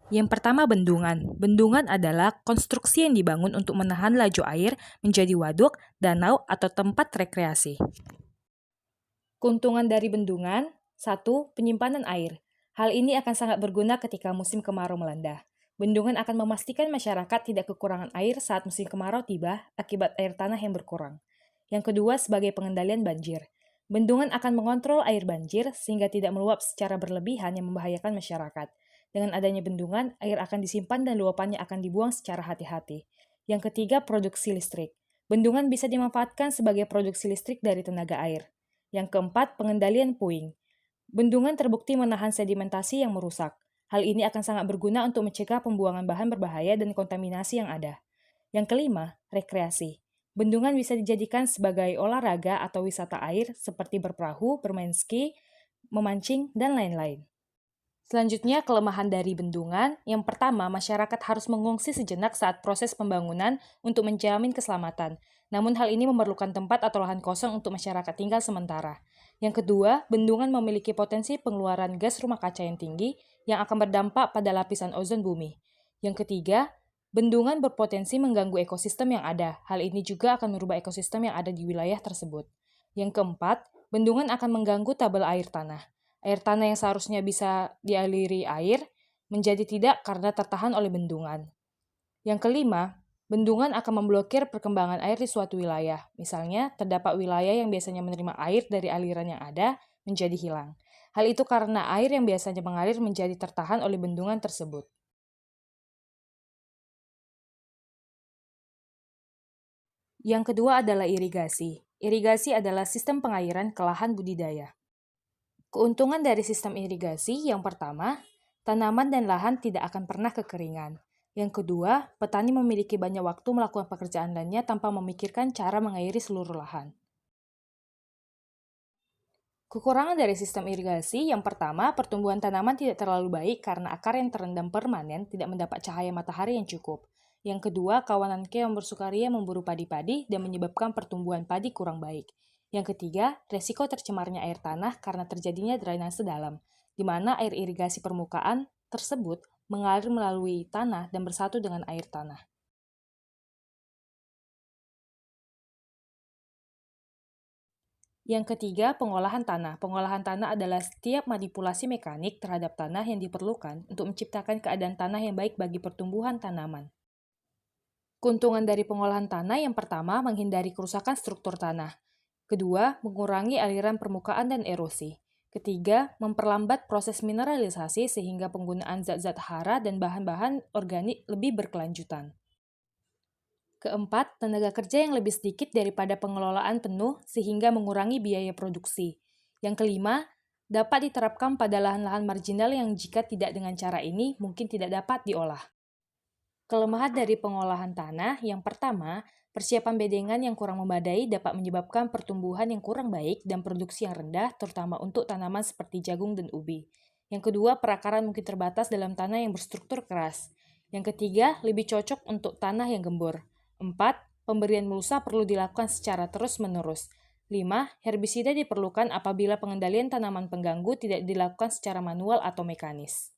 Yang pertama, bendungan. Bendungan adalah konstruksi yang dibangun untuk menahan laju air menjadi waduk, danau, atau tempat rekreasi. Keuntungan dari bendungan: 1. Penyimpanan air. Hal ini akan sangat berguna ketika musim kemarau melanda. Bendungan akan memastikan masyarakat tidak kekurangan air saat musim kemarau tiba akibat air tanah yang berkurang. Yang kedua, sebagai pengendalian banjir. Bendungan akan mengontrol air banjir sehingga tidak meluap secara berlebihan yang membahayakan masyarakat. Dengan adanya bendungan, air akan disimpan dan luapannya akan dibuang secara hati-hati. Yang ketiga, produksi listrik. Bendungan bisa dimanfaatkan sebagai produksi listrik dari tenaga air. Yang keempat, pengendalian puing. Bendungan terbukti menahan sedimentasi yang merusak. Hal ini akan sangat berguna untuk mencegah pembuangan bahan berbahaya dan kontaminasi yang ada. Yang kelima, rekreasi. Bendungan bisa dijadikan sebagai olahraga atau wisata air seperti berperahu, bermain ski, memancing, dan lain-lain. Selanjutnya, kelemahan dari bendungan. Yang pertama, masyarakat harus mengungsi sejenak saat proses pembangunan untuk menjamin keselamatan. Namun hal ini memerlukan tempat atau lahan kosong untuk masyarakat tinggal sementara. Yang kedua, bendungan memiliki potensi pengeluaran gas rumah kaca yang tinggi yang akan berdampak pada lapisan ozon bumi. Yang ketiga, bendungan berpotensi mengganggu ekosistem yang ada. Hal ini juga akan merubah ekosistem yang ada di wilayah tersebut. Yang keempat, bendungan akan mengganggu tabel air tanah. Air tanah yang seharusnya bisa dialiri air menjadi tidak karena tertahan oleh bendungan. Yang kelima, bendungan akan memblokir perkembangan air di suatu wilayah. Misalnya, terdapat wilayah yang biasanya menerima air dari aliran yang ada menjadi hilang. Hal itu karena air yang biasanya mengalir menjadi tertahan oleh bendungan tersebut. Yang kedua adalah irigasi. Irigasi adalah sistem pengairan ke lahan budidaya. Keuntungan dari sistem irigasi yang pertama, tanaman dan lahan tidak akan pernah kekeringan. Yang kedua, petani memiliki banyak waktu melakukan pekerjaan lainnya tanpa memikirkan cara mengairi seluruh lahan. Kekurangan dari sistem irigasi yang pertama, pertumbuhan tanaman tidak terlalu baik karena akar yang terendam permanen tidak mendapat cahaya matahari yang cukup. Yang kedua, kawanan keong bersukaria memburu padi-padi dan menyebabkan pertumbuhan padi kurang baik. Yang ketiga, resiko tercemarnya air tanah karena terjadinya drainase dalam, di mana air irigasi permukaan tersebut mengalir melalui tanah dan bersatu dengan air tanah. Yang ketiga, pengolahan tanah. Pengolahan tanah adalah setiap manipulasi mekanik terhadap tanah yang diperlukan untuk menciptakan keadaan tanah yang baik bagi pertumbuhan tanaman. Keuntungan dari pengolahan tanah yang pertama, menghindari kerusakan struktur tanah. Kedua, mengurangi aliran permukaan dan erosi. Ketiga, memperlambat proses mineralisasi sehingga penggunaan zat-zat hara dan bahan-bahan organik lebih berkelanjutan. Keempat, tenaga kerja yang lebih sedikit daripada pengelolaan penuh sehingga mengurangi biaya produksi. Yang kelima, dapat diterapkan pada lahan-lahan marginal yang jika tidak dengan cara ini mungkin tidak dapat diolah. Kelemahan dari pengolahan tanah yang pertama, persiapan bedengan yang kurang memadai dapat menyebabkan pertumbuhan yang kurang baik dan produksi yang rendah, terutama untuk tanaman seperti jagung dan ubi. Yang kedua, perakaran mungkin terbatas dalam tanah yang berstruktur keras. Yang ketiga, lebih cocok untuk tanah yang gembur. 4. Pemberian mulsa perlu dilakukan secara terus-menerus. 5. Herbisida diperlukan apabila pengendalian tanaman pengganggu tidak dilakukan secara manual atau mekanis.